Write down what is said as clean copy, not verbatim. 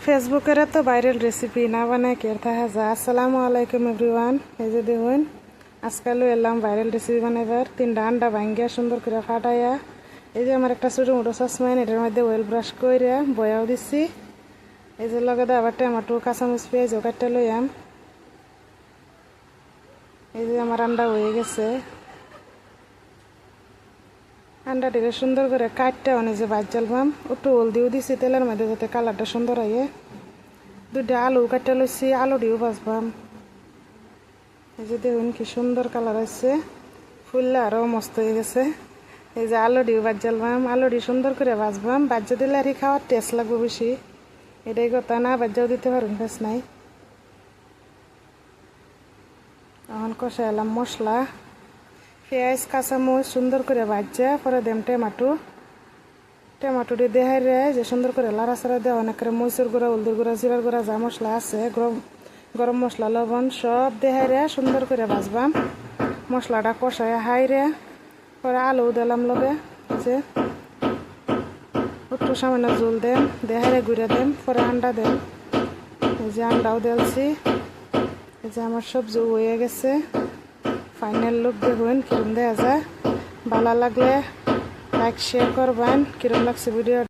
ফেসবুকের তো viral recipe না বানায় কের থাকা যায়। আসসালামু আলাইকুম এভরিওয়ান। এই যে দেখুন আজকাল এলাম ভাইরাল রেসিপি বানাইবার। 3টা আন্ডা ভাঙ্গিয়া সুন্দর করে ফাটাইয়া এই যে আমার একটা ছোটো মোটো সসম্যান, এটার মধ্যে অয়েল ব্রাশ করে বয়াও দিচ্ছি। এই যে লগে আবার টমেটো কাঁচামরিচ পেঁয়াজও কাটতে লইয়াম। এই যে আমার আন্ডা হয়ে গেছে। আন্ডাটিকে সুন্দর করে কাটতে অনেক যে ভাজ জ্বালবাম, একটু হলদিও দিছি তেলের মধ্যে যাতে কালারটা সুন্দর আয়ে। 2টা আলু কাটতে লইছি, আলু দিয়েও ভাজবাম। এই যে দেখুন কি সুন্দর কালার আসছে, ফুললে আরও মস্ত হয়ে গেছে। এই যে আলু দিয়েও ভাজ জ্বালবাম, আলু দিয়ে সুন্দর করে ভাজবাম। ভাজ্য দিলে আর খাওয়ার টেস্ট লাগবে বেশি, এটাই কথা। না ভাজ্যাও দিতে পারুন, ফেস নাই। এখন কষা এলাম মশলা, পেঁয়াজ কাঁচামরিচ সুন্দর করে ভাজা, পরে দেম টমেটো দিয়ে দেখাই রে যে সুন্দর করে লাড়াচাড়া দেওয়া। অনেক করে মরিচের গুঁড়া, হলদির গুঁড়া, জিরার গুঁড়া, যা মশলা আছে, গরম মশলা, লবণ সব দেখাই রে সুন্দর করে ভাজবাম। মশলাটা কষায় হাই রে, পরে আলু দিলাম লগে, যে একটু সামান্য জল দেম, দেখাই রে গুঁড়া দেম, পরে আন্ডা দেম। এই যে আন্ডাও দিলছি। এই যে আমার সবজি হয়ে গেছে। ফাইনাল লুক দেখুন কিরম দেওয়া যায়। ভালো লাগলে লাইক শেয়ার করবেন। কিরম লাগছে ভিডিও।